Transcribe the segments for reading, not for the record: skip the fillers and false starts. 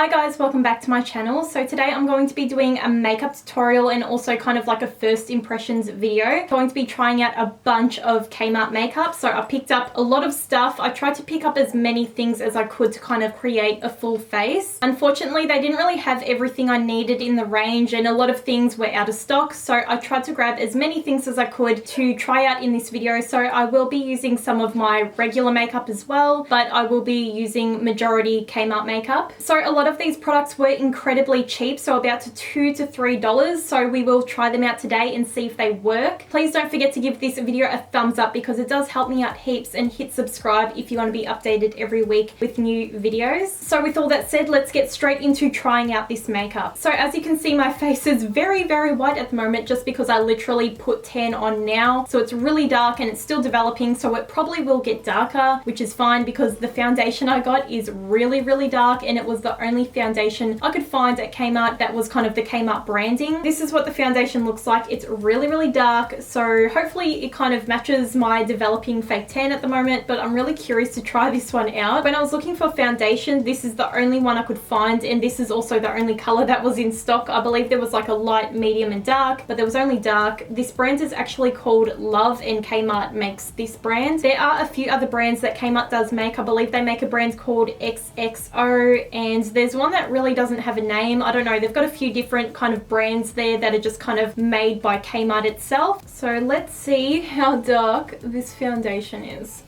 Hi guys, welcome back to my channel. So today I'm going to be doing a makeup tutorial and also kind of like a first impressions video. I'm going to be trying out a bunch of Kmart makeup. So I picked up a lot of stuff. I tried to pick up as many things as I could to kind of create a full face. Unfortunately, they didn't really have everything I needed in the range and a lot of things were out of stock. So I tried to grab as many things as I could to try out in this video. So I will be using some of my regular makeup as well, but I will be using majority Kmart makeup. So a lot of these products were incredibly cheap, so about $2 to $3. So we will try them out today and see if they work. Please don't forget to give this video a thumbs up because it does help me out heaps, and hit subscribe if you want to be updated every week with new videos. So with all that said, let's get straight into trying out this makeup. So as you can see, my face is very white at the moment just because I literally put tan on now. So it's really dark and it's still developing, so it probably will get darker, which is fine because the foundation I got is really dark and it was the only foundation I could find at Kmart that was kind of the Kmart branding. This is what the foundation looks like. It's really dark, so hopefully it kind of matches my developing fake tan at the moment, but I'm really curious to try this one out. When I was looking for foundation, this is the only one I could find, and this is also the only color that was in stock. I believe there was like a light, medium and dark, but there was only dark. This brand is actually called Love and Kmart makes this brand. There are a few other brands that Kmart does make. I believe they make a brand called XXO, and there's one that really doesn't have a name. I don't know. They've got a few different kind of brands there that are just kind of made by Kmart itself. So let's see how dark this foundation is.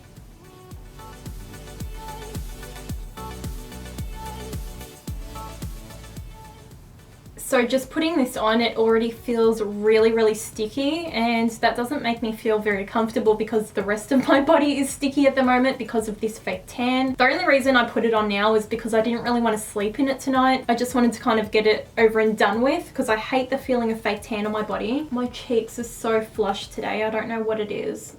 So just putting this on, it already feels really sticky, and that doesn't make me feel very comfortable because the rest of my body is sticky at the moment because of this fake tan. The only reason I put it on now is because I didn't really want to sleep in it tonight. I just wanted to kind of get it over and done with because I hate the feeling of fake tan on my body. My cheeks are so flushed today. I don't know what it is.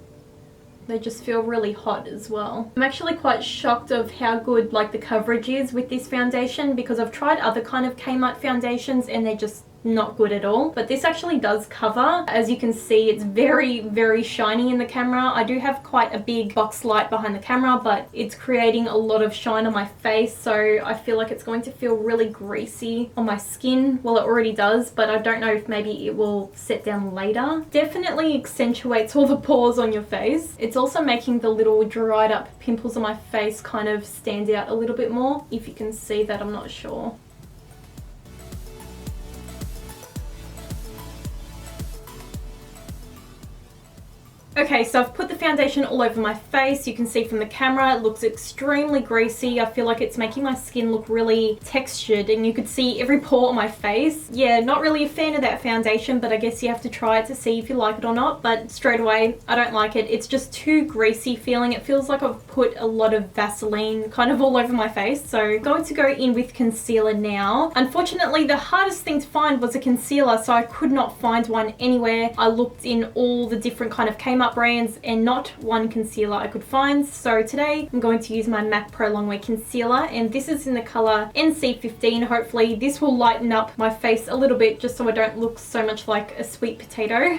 They just feel really hot as well. I'm actually quite shocked of how good like the coverage is with this foundation because I've tried other kind of Kmart foundations and they're just not good at all, but this actually does cover. As you can see, it's very shiny in the camera. I do have quite a big box light behind the camera, but it's creating a lot of shine on my face, so I feel like it's going to feel really greasy on my skin. Well, it already does, but I don't know if maybe it will set down later. Definitely accentuates all the pores on your face. It's also making the little dried up pimples on my face kind of stand out a little bit more. If you can see that, I'm not sure. Okay, so I've put the foundation all over my face. You can see from the camera it looks extremely greasy. I feel like it's making my skin look really textured, and you could see every pore on my face. Yeah, not really a fan of that foundation, but I guess you have to try it to see if you like it or not. But straight away, I don't like it. It's just too greasy feeling. It feels like I've put a lot of Vaseline kind of all over my face. So I'm going to go in with concealer now. Unfortunately, the hardest thing to find was a concealer, so I could not find one anywhere. I looked in all the different kind of Kmart brands and not one concealer I could find. So today I'm going to use my MAC Pro Longwear concealer, and this is in the color NC15. Hopefully this will lighten up my face a little bit just so I don't look so much like a sweet potato.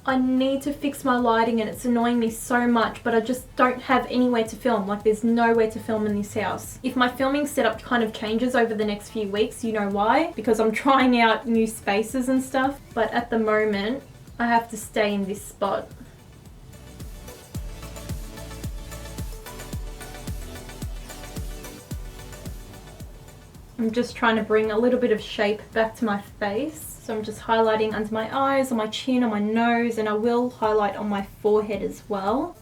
I need to fix my lighting and it's annoying me so much, but I just don't have anywhere to film. Like, there's nowhere to film in this house. If my filming setup kind of changes over the next few weeks, you know why? Because I'm trying out new spaces and stuff, but at the moment I have to stay in this spot. I'm just trying to bring a little bit of shape back to my face. So I'm just highlighting under my eyes, on my chin, on my nose, and I will highlight on my forehead as well.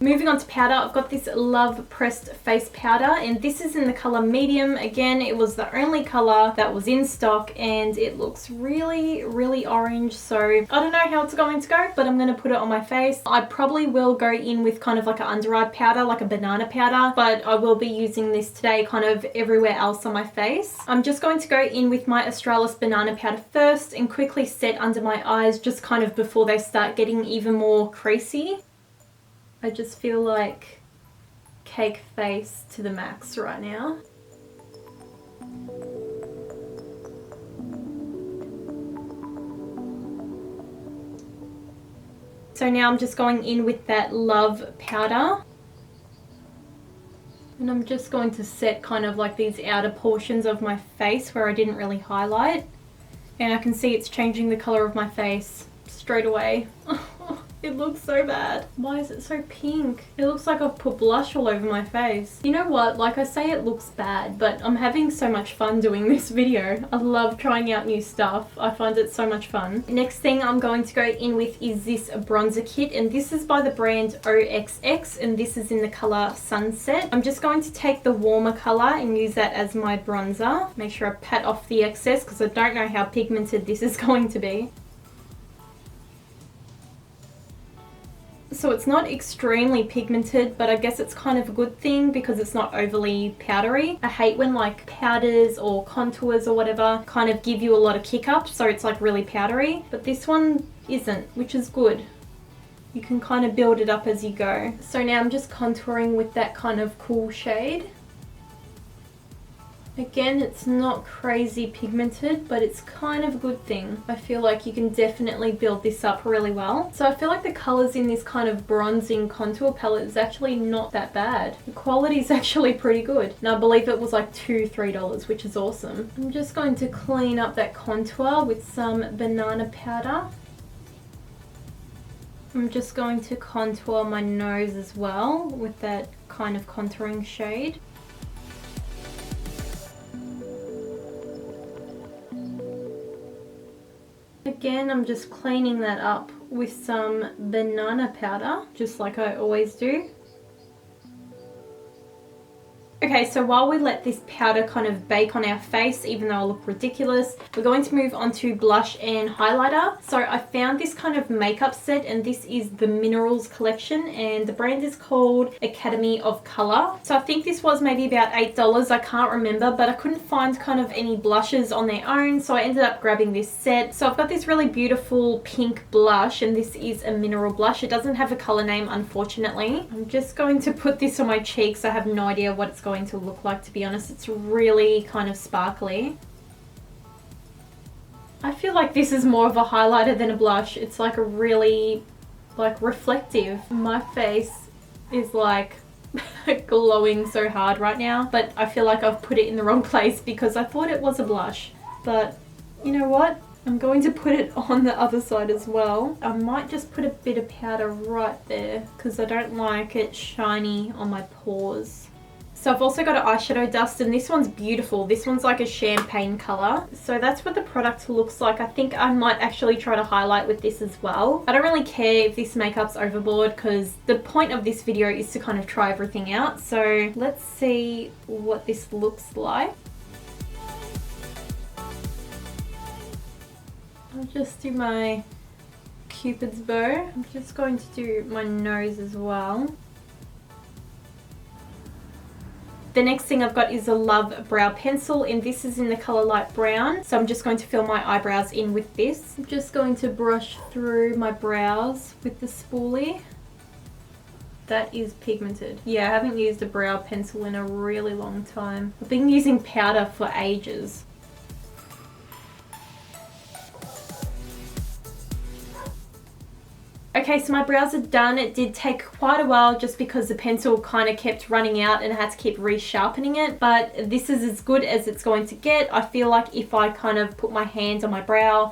Moving on to powder, I've got this Love Pressed Face Powder, and this is in the color medium. Again, it was the only color that was in stock, and it looks really orange, so I don't know how it's going to go, but I'm going to put it on my face. I probably will go in with kind of like an under eye powder, like a banana powder, but I will be using this today kind of everywhere else on my face. I'm just going to go in with my Australis banana powder first and quickly set under my eyes just kind of before they start getting even more creasy. I just feel like cake face to the max right now. So now I'm just going in with that Love powder. And I'm just going to set kind of like these outer portions of my face where I didn't really highlight. And I can see it's changing the colour of my face straight away. It looks so bad. Why is it so pink? It looks like I've put blush all over my face. You know what? Like, I say it looks bad, but I'm having so much fun doing this video. I love trying out new stuff. I find it so much fun. Next thing I'm going to go in with is this bronzer kit, and this is by the brand OXX, and this is in the colour Sunset. I'm just going to take the warmer colour and use that as my bronzer. Make sure I pat off the excess because I don't know how pigmented this is going to be. So it's not extremely pigmented, but I guess it's kind of a good thing because it's not overly powdery. I hate when like powders or contours or whatever kind of give you a lot of kick up, so it's like really powdery, but this one isn't, which is good. You can kind of build it up as you go. So now I'm just contouring with that kind of cool shade. Again, it's not crazy pigmented, but it's kind of a good thing. I feel like you can definitely build this up really well. So I feel like the colours in this kind of bronzing contour palette is actually not that bad. The quality is actually pretty good. And I believe it was like $2-3, which is awesome. I'm just going to clean up that contour with some banana powder. I'm just going to contour my nose as well with that kind of contouring shade. Again, I'm just cleaning that up with some banana powder, just like I always do. Okay, so while we let this powder kind of bake on our face, even though I look ridiculous, we're going to move on to blush and highlighter. So I found this kind of makeup set, and this is the Minerals collection, and the brand is called Academy of Color. So I think this was maybe about $8, I can't remember, but I couldn't find kind of any blushes on their own, so I ended up grabbing this set. So I've got this really beautiful pink blush, and this is a mineral blush. It doesn't have a color name, unfortunately. I'm just going to put this on my cheeks. I have no idea what it's going to look like, to be honest. It's really kind of sparkly. I feel like this is more of a highlighter than a blush. It's like a really like reflective. My face is like glowing so hard right now, but I feel like I've put it in the wrong place because I thought it was a blush. But you know what? I'm going to put it on the other side as well. I might just put a bit of powder right there because I don't like it shiny on my pores. So I've also got an eyeshadow dust, and this one's beautiful. This one's like a champagne colour. So that's what the product looks like. I think I might actually try to highlight with this as well. I don't really care if this makeup's overboard because the point of this video is to kind of try everything out. So let's see what this looks like. I'll just do my Cupid's bow. I'm just going to do my nose as well. The next thing I've got is a Love brow pencil, and this is in the colour light brown. So I'm just going to fill my eyebrows in with this. I'm just going to brush through my brows with the spoolie. That is pigmented. Yeah, I haven't used a brow pencil in a really long time. I've been using powder for ages. Okay, so my brows are done. It did take quite a while just because the pencil kind of kept running out and I had to keep resharpening it, but this is as good as it's going to get. I feel like if I kind of put my hands on my brow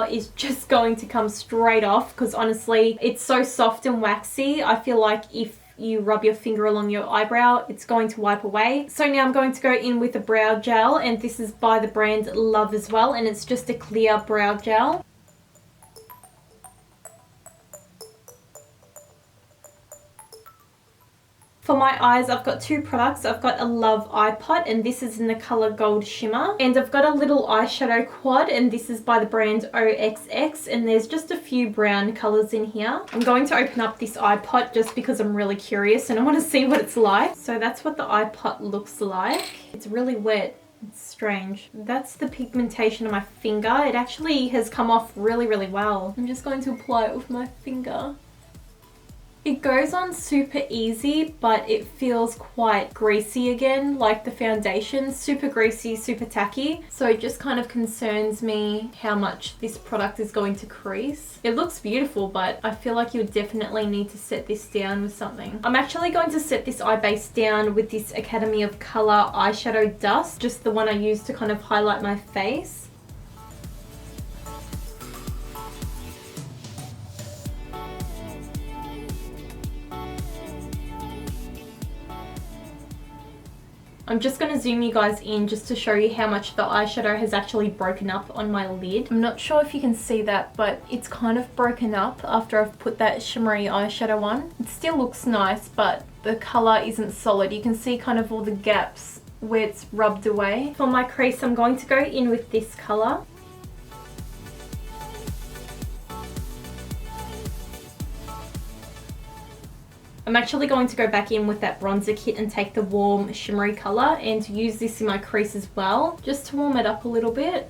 is just going to come straight off because honestly, it's so soft and waxy. I feel like if you rub your finger along your eyebrow, it's going to wipe away. So now I'm going to go in with a brow gel, and this is by the brand Love as well, and it's just a clear brow gel. For my eyes, I've got two products. I've got a Love eye pot, and this is in the colour Gold Shimmer. And I've got a little eyeshadow quad, and this is by the brand OXX, and there's just a few brown colours in here. I'm going to open up this eye pot just because I'm really curious and I want to see what it's like. So that's what the eye pot looks like. It's really wet. It's strange. That's the pigmentation on my finger. It actually has come off really, really well. I'm just going to apply it with my finger. It goes on super easy, but it feels quite greasy again, like the foundation. Super greasy, super tacky. So it just kind of concerns me how much this product is going to crease. It looks beautiful, but I feel like you would definitely need to set this down with something. I'm actually going to set this eye base down with this Academy of Colour eyeshadow dust, just the one I use to kind of highlight my face. I'm just going to zoom you guys in just to show you how much the eyeshadow has actually broken up on my lid. I'm not sure if you can see that, but it's kind of broken up after I've put that shimmery eyeshadow on. It still looks nice, but the colour isn't solid. You can see kind of all the gaps where it's rubbed away. For my crease, I'm going to go in with this colour. I'm actually going to go back in with that bronzer kit and take the warm shimmery colour and use this in my crease as well, just to warm it up a little bit.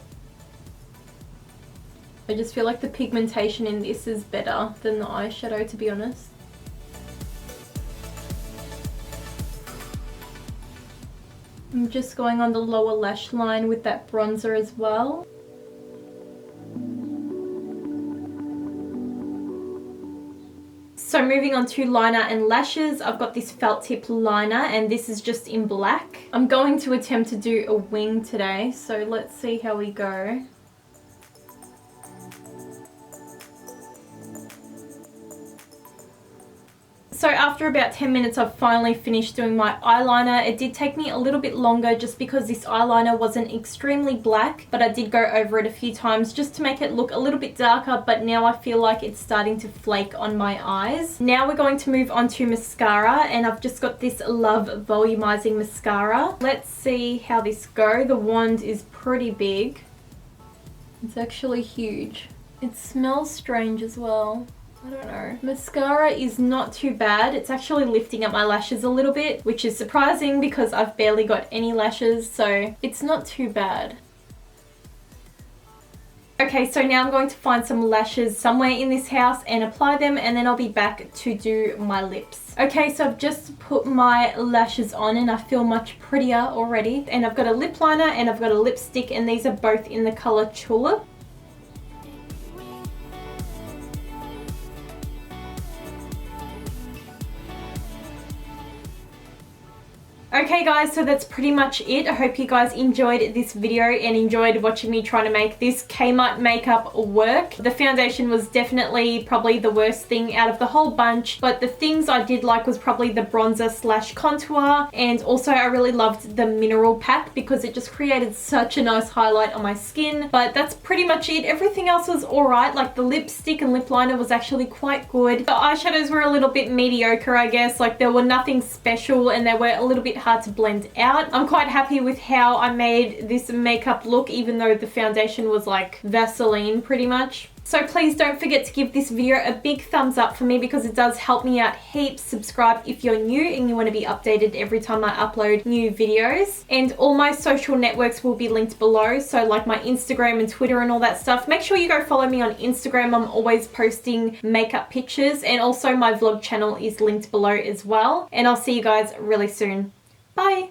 I just feel like the pigmentation in this is better than the eyeshadow, to be honest. I'm just going on the lower lash line with that bronzer as well. So moving on to liner and lashes, I've got this felt tip liner and this is just in black. I'm going to attempt to do a wing today, so let's see how we go. So after about 10 minutes, I've finally finished doing my eyeliner. It did take me a little bit longer just because this eyeliner wasn't extremely black, but I did go over it a few times just to make it look a little bit darker, but now I feel like it's starting to flake on my eyes. Now we're going to move on to mascara, and I've just got this Love Volumizing Mascara. Let's see how this goes. The wand is pretty big. It's actually huge. It smells strange as well. I don't know. Mascara is not too bad. It's actually lifting up my lashes a little bit, which is surprising because I've barely got any lashes, so it's not too bad. Okay, so now I'm going to find some lashes somewhere in this house and apply them, and then I'll be back to do my lips. Okay, so I've just put my lashes on and I feel much prettier already. And I've got a lip liner and I've got a lipstick, and these are both in the colour Tulip. Okay guys, so that's pretty much it. I hope you guys enjoyed this video and enjoyed watching me trying to make this Kmart makeup work. The foundation was definitely probably the worst thing out of the whole bunch, but the things I did like was probably the bronzer slash contour, and also I really loved the mineral pack because it just created such a nice highlight on my skin. But that's pretty much it. Everything else was alright, like the lipstick and lip liner was actually quite good. The eyeshadows were a little bit mediocre, I guess. Like there were nothing special and they were a little bit hard to blend out. I'm quite happy with how I made this makeup look, even though the foundation was like Vaseline pretty much. So please don't forget to give this video a big thumbs up for me because it does help me out heaps. Subscribe if you're new and you want to be updated every time I upload new videos. And all my social networks will be linked below, so like my Instagram and Twitter and all that stuff. Make sure you go follow me on Instagram. I'm always posting makeup pictures, and also my vlog channel is linked below as well. And I'll see you guys really soon. Bye!